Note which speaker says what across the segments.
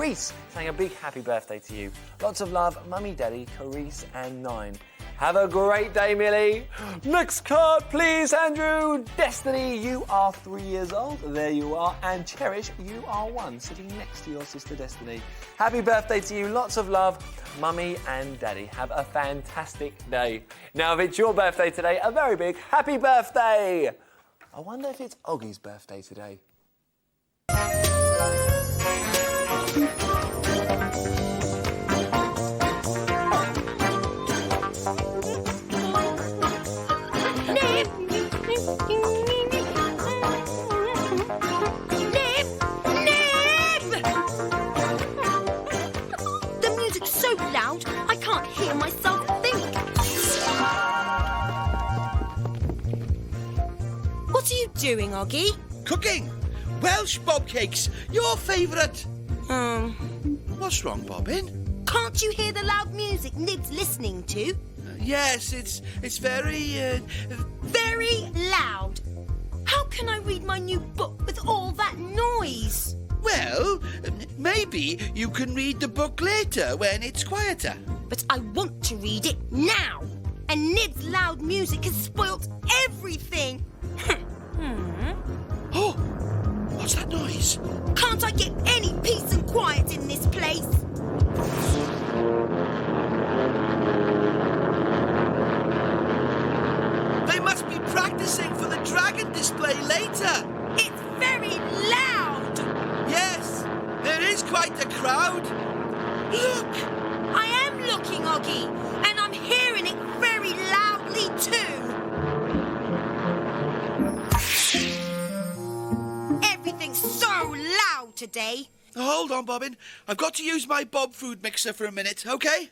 Speaker 1: Carice saying a big happy birthday to you. Lots of love, Mummy, Daddy, Carice and 9. Have a great day, Millie. Next card, please, Andrew. Destiny, you are 3 years old. There you are. And Cherish, you are 1, sitting next to your sister Destiny. Happy birthday to you. Lots of love, Mummy and Daddy. Have a fantastic day. Now, if it's your birthday today, a very big happy birthday. I wonder if it's Oggy's birthday today.
Speaker 2: I can't hear myself think. What are you doing, Oggy?
Speaker 3: Cooking! Welsh bob cakes, your favourite. What's wrong, Bobbin?
Speaker 2: Can't you hear the loud music Nib's listening to?
Speaker 3: Yes, it's very...
Speaker 2: Very loud. How can I read my new book with all that noise?
Speaker 3: Well, maybe you can read the book later when it's quieter.
Speaker 2: But I want to read it now. And Nib's loud music has spoilt everything.
Speaker 3: Oh, what's that noise?
Speaker 2: Can't I get any peace and quiet in this place?
Speaker 3: They must be practicing for the dragon display later.
Speaker 2: It's very loud.
Speaker 3: Yes, there is quite a crowd. Look!
Speaker 2: I am looking, Oggy, and I'm hearing it very loudly too. Everything's so loud today.
Speaker 3: Hold on, Bobbin. I've got to use my Bob food mixer for a minute, OK?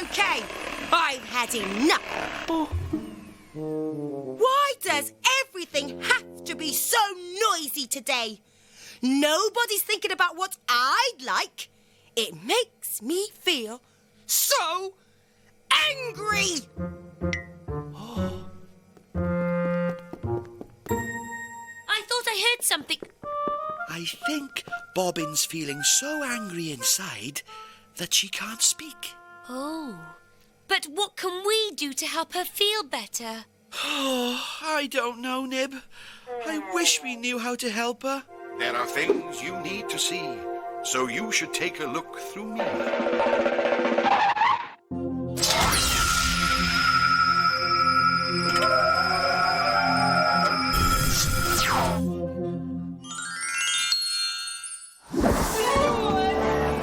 Speaker 2: Okay, I've had enough. Why does everything have to be so noisy today? Nobody's thinking about what I'd like. It makes me feel so angry.
Speaker 4: I thought I heard something.
Speaker 3: I think Bobbin's feeling so angry inside that she can't speak.
Speaker 4: Oh, but what can we do to help her feel better?
Speaker 3: Oh, I don't know, Nib. I wish we knew how to help her.
Speaker 5: There are things you need to see, so you should take a look through me.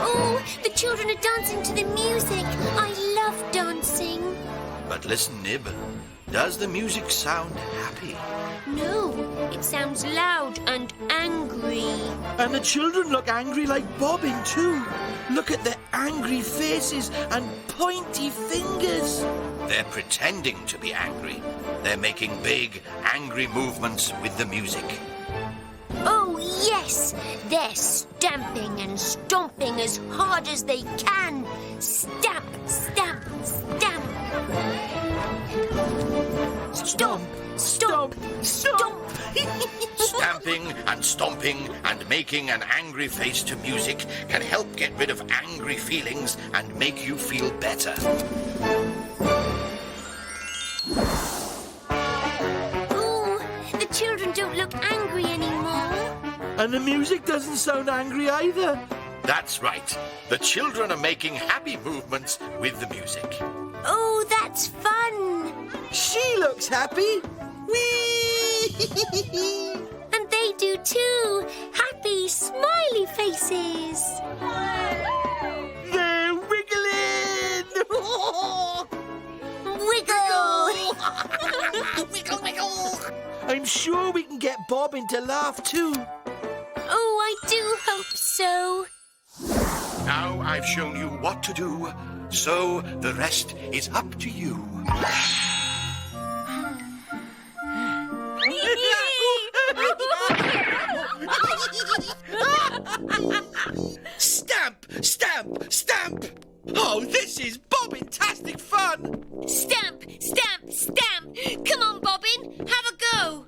Speaker 4: Oh, the children are dancing to the music. I love dancing.
Speaker 5: But listen, Nib, does the music sound happy?
Speaker 4: No, it sounds loud and angry.
Speaker 3: And the children look angry like Bobbin too. Look at their angry faces and pointy fingers.
Speaker 5: They're pretending to be angry. They're making big, angry movements with the music.
Speaker 4: Oh, yes! They're stamping and stomping as hard as they can. Stamp, stamp, stamp. Stomp, stomp, stomp.
Speaker 5: Stamping and stomping and making an angry face to music can help get rid of angry feelings and make you feel better.
Speaker 4: Oh, the children don't look angry anymore.
Speaker 3: And the music doesn't sound angry either.
Speaker 5: That's right. The children are making happy movements with the music.
Speaker 4: Oh, that's fun.
Speaker 3: She looks happy. Whee!
Speaker 4: And they do too. Happy, smiley faces.
Speaker 3: They're wiggling!
Speaker 4: Wiggle.
Speaker 3: Wiggle, wiggle! I'm sure we can get Bobbin to laugh too.
Speaker 4: Oh, I do hope so.
Speaker 5: Now I've shown you what to do, so the rest is up to you.
Speaker 3: Stamp! Stamp! Stamp! Oh, this is Bobbin-tastic fun!
Speaker 4: Stamp, stamp. Come on, Bobbin, have a go.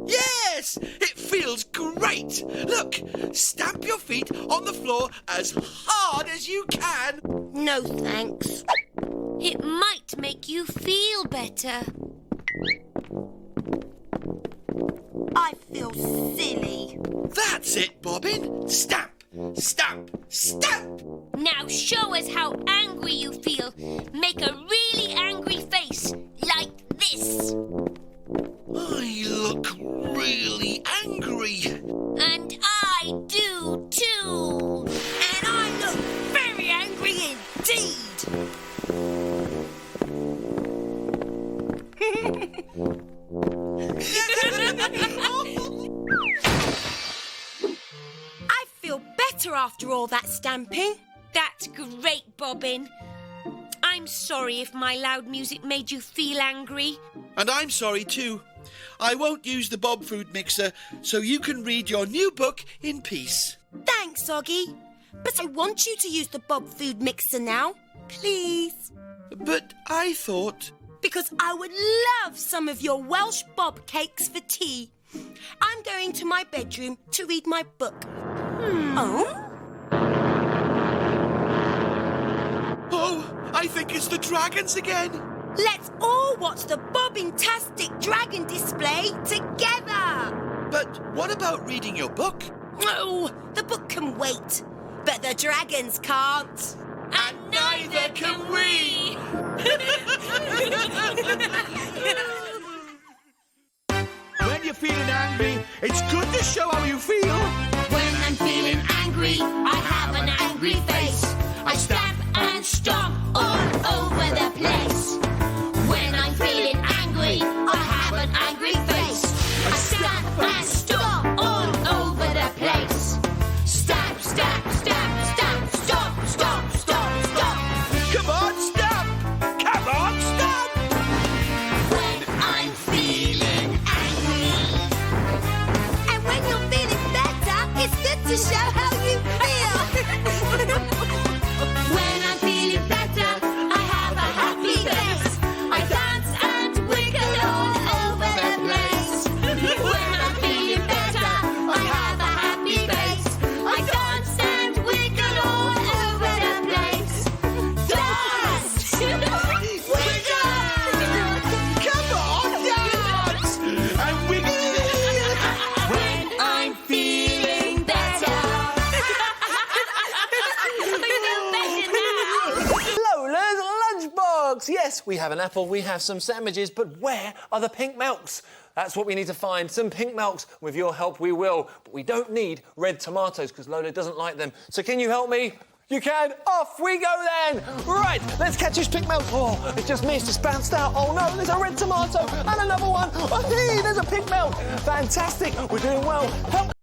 Speaker 3: Yes! It feels great! Look, stamp your feet on the floor as hard as you can.
Speaker 2: No thanks.
Speaker 4: It might make you feel better.
Speaker 2: I feel silly.
Speaker 3: That's it, Bobbin. Stamp, stamp, stamp!
Speaker 4: Now show us how angry you feel. Make a really angry face, like this.
Speaker 3: I look really angry.
Speaker 4: And I do too.
Speaker 2: And I look very angry indeed. I feel better after all that stamping.
Speaker 4: That's great, Bobbin. I'm sorry if my loud music made you feel angry.
Speaker 3: And I'm sorry too. I won't use the Bob food mixer, so you can read your new book in peace.
Speaker 2: Thanks, Oggy. But I want you to use the Bob food mixer now. Please.
Speaker 3: But I thought...
Speaker 2: Because I would love some of your Welsh Bob cakes for tea. I'm going to my bedroom to read my book. Oh?
Speaker 3: Oh, I think it's the dragons again.
Speaker 2: Let's all watch the Bobbin-tastic dragon display together.
Speaker 3: But what about reading your book?
Speaker 2: Oh, the book can wait, but the dragons can't.
Speaker 3: And neither can we! When you're feeling angry, it's good to show how you feel.
Speaker 4: When I'm feeling angry, I have an angry face. I stamp and stomp all over the place. When I'm feeling angry, I have an angry face. I stamp and stomp all over the place. Stamp, stamp, stamp, stamp, stomp, stomp, stomp, stomp.
Speaker 3: Come on, stamp! Come on, stamp!
Speaker 4: When I'm feeling angry.
Speaker 2: And when you're feeling better, it's good to show how you feel.
Speaker 4: When I'm feeling better, I have a happy face. I dance and wiggle all over the place. When I'm feeling better, I have a happy face. I dance and wiggle all over the place. Dance! Wiggle!
Speaker 3: Come on, dance! And wiggle!
Speaker 4: When I'm feeling better.
Speaker 1: Lola's lunchbox! Yes, we have an apple, we have some sandwiches, but where are the pink milks? That's what we need to find, some pink milks. With your help, we will. But we don't need red tomatoes, because Lola doesn't like them. So can you help me? You can. Off we go then. Right, let's catch this pink milk. Oh, it's just missed. It's bounced out. Oh no, there's a red tomato and another one. Oh, hey, there's a pink milk. Fantastic. We're doing well. Help